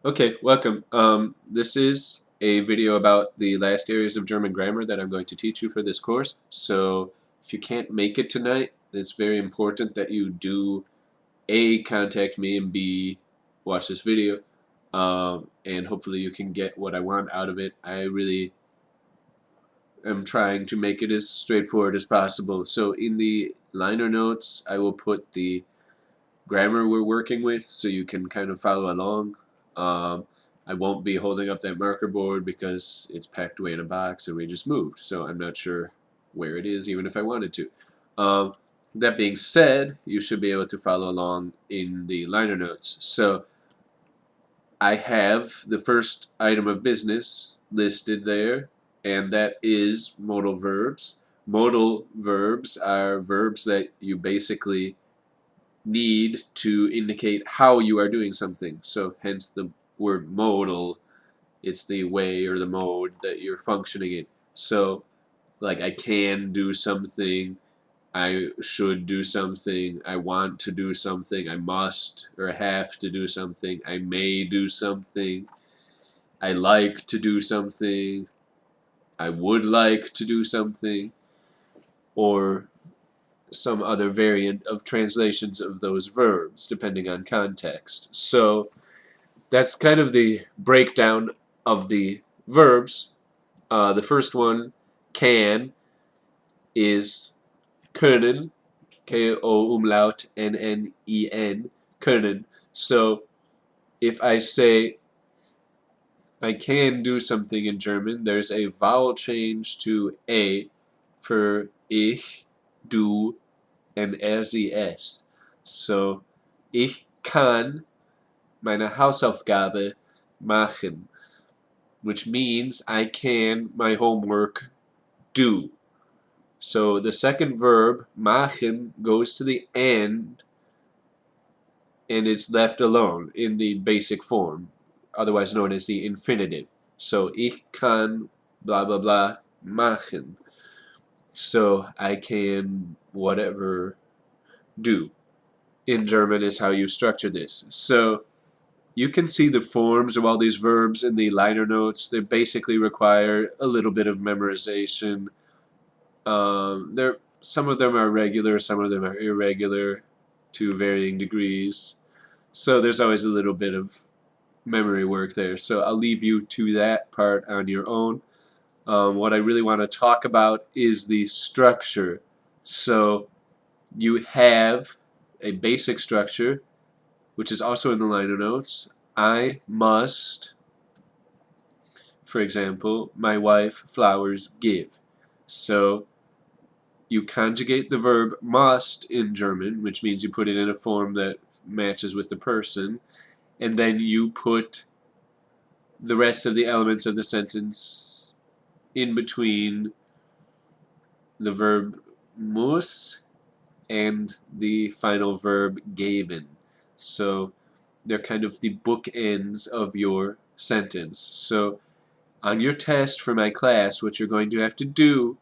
Okay, welcome. This is a video about the last areas of German grammar that I'm going to teach you for this course. So if you can't make it tonight, it's very important that you do A, contact me, and B, watch this video. And hopefully you can get what I want out of it. I really am trying to make it as straightforward as possible. So in the liner notes, I will put the grammar we're working with so you can kind of follow along. I won't be holding up that marker board because it's packed away in a box and we just moved, so I'm not sure where it is even if I wanted to. Um, that being said, you should be able to follow along in the liner notes. So I have the first item of business listed there, and that is modal verbs. Modal verbs are verbs that you basically need to indicate how you are doing something. So hence the word modal, it's the way or the mode that you're functioning in. So like I can do something, I should do something, I want to do something, I must or have to do something, I may do something, I like to do something, I would like to do something, or some other variant of translations of those verbs depending on context. So that's kind of the breakdown of the verbs. The first one, can, is können, K-O umlaut N-N-E-N, können. So if I say I can do something in German, there's a vowel change to A for ich, du, and SES. So, ich kann meine Hausaufgabe machen, which means I can my homework do. So the second verb, machen, goes to the end and it's left alone in the basic form, otherwise known as the infinitive. So ich kann blah blah blah machen. So I can whatever do. In German is how you structure this. So you can see the forms of all these verbs in the liner notes. They basically require a little bit of memorization. Some of them are regular, some of them are irregular to varying degrees. So there's always a little bit of memory work there. So I'll leave you to that part on your own. What I really want to talk about is the structure. So you have a basic structure, which is also in the liner notes. I must, for example, my wife flowers give. So you conjugate the verb must in German, which means you put it in a form that matches with the person, and then you put the rest of the elements of the sentence in between the verb muss and the final verb geben. So they're kind of the bookends of your sentence. So on your test for my class, what you're going to have to do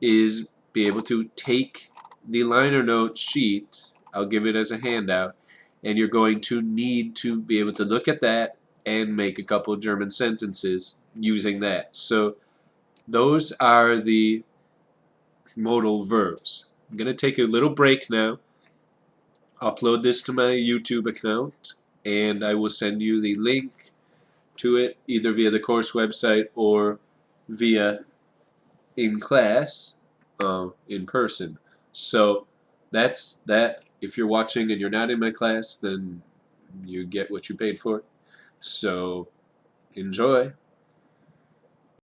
is be able to take the liner note sheet, I'll give it as a handout, and you're going to need to be able to look at that and make a couple German sentences using that. So those are the modal verbs. I'm going to take a little break now, upload this to my YouTube account, and I will send you the link to it either via the course website or via in class, in person. So that's that. If you're watching and you're not in my class, then you get what you paid for. So enjoy.